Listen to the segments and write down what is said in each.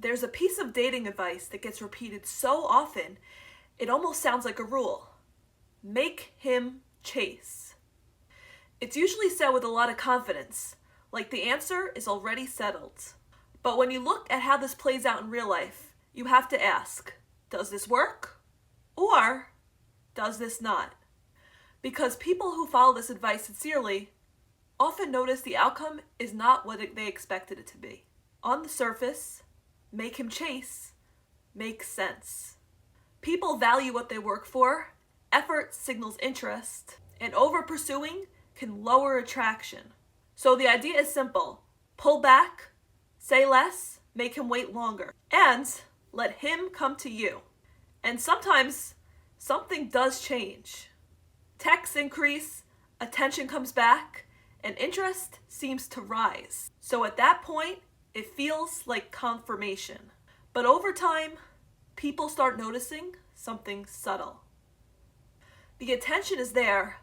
There's a piece of dating advice that gets repeated so often, it almost sounds like a rule. Make him chase. It's usually said with a lot of confidence, like the answer is already settled. But when you look at how this plays out in real life, you have to ask, does this work? Or does this not? Because people who follow this advice sincerely often notice the outcome is not what they expected it to be. On the surface, make him chase makes sense. People value what they work for, effort signals interest, and over-pursuing can lower attraction. So the idea is simple. Pull back, say less, make him wait longer, and let him come to you. And sometimes something does change. Texts increase, attention comes back, and interest seems to rise. So at that point, it feels like confirmation. But over time, people start noticing something subtle. The attention is there,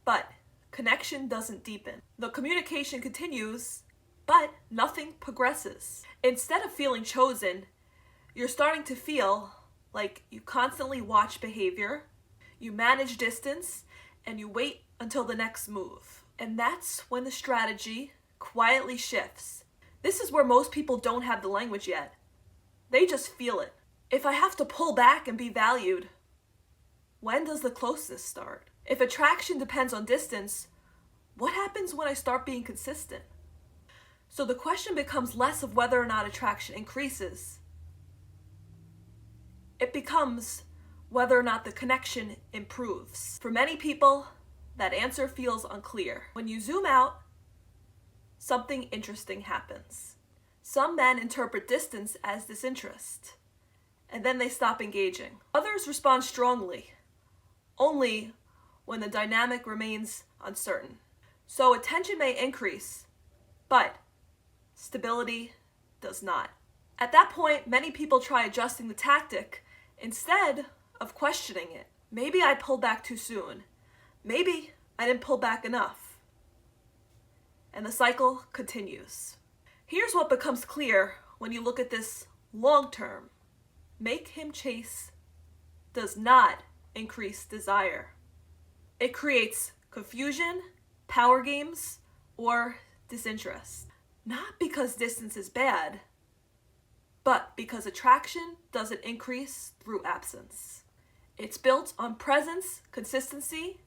but connection doesn't deepen. The communication continues, but nothing progresses. Instead of feeling chosen, you're starting to feel like you constantly watch behavior, you manage distance, and you wait until the next move. And that's when the strategy quietly shifts. This is where most people don't have the language yet. They just feel it. If I have to pull back and be valued, when does the closeness start? If attraction depends on distance, what happens when I start being consistent? So the question becomes less of whether or not attraction increases. It becomes whether or not the connection improves. For many people, that answer feels unclear. When you zoom out, something interesting happens. Some men interpret distance as disinterest, and then they stop engaging. Others respond strongly, only when the dynamic remains uncertain. So attention may increase, but stability does not. At that point, many people try adjusting the tactic instead of questioning it. Maybe I pulled back too soon. Maybe I didn't pull back enough. And the cycle continues. Here's what becomes clear when you look at this long term. Make him chase does not increase desire. It creates confusion, power games, or disinterest. Not because distance is bad, but because attraction doesn't increase through absence. It's built on presence, consistency,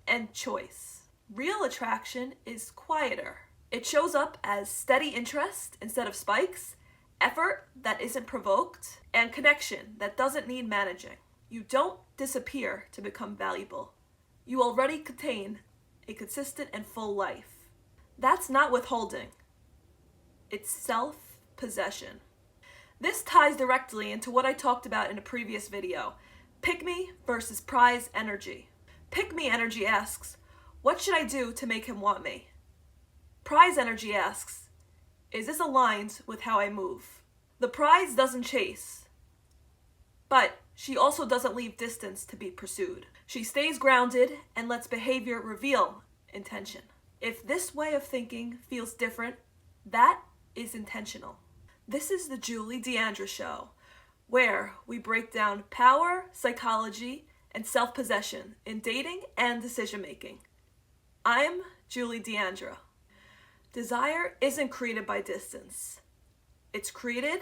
and choice. Real attraction is quieter. It shows up as steady interest instead of spikes, effort that isn't provoked, and connection that doesn't need managing. You don't disappear to become valuable. You already contain a consistent and full life. That's not withholding. It's self-possession. This ties directly into what I talked about in a previous video. Pick me versus prize energy. Pick me energy asks, what should I do to make him want me? Prize energy asks, is this aligned with how I move? The prize doesn't chase, but she also doesn't leave distance to be pursued. She stays grounded and lets behavior reveal intention. If this way of thinking feels different, that is intentional. This is the Julie D'Andra Show, where we break down power, psychology, and self-possession in dating and decision-making. I'm Julie D'Andra. Desire isn't created by distance. It's created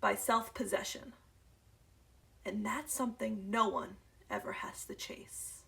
by self-possession. And that's something no one ever has to chase.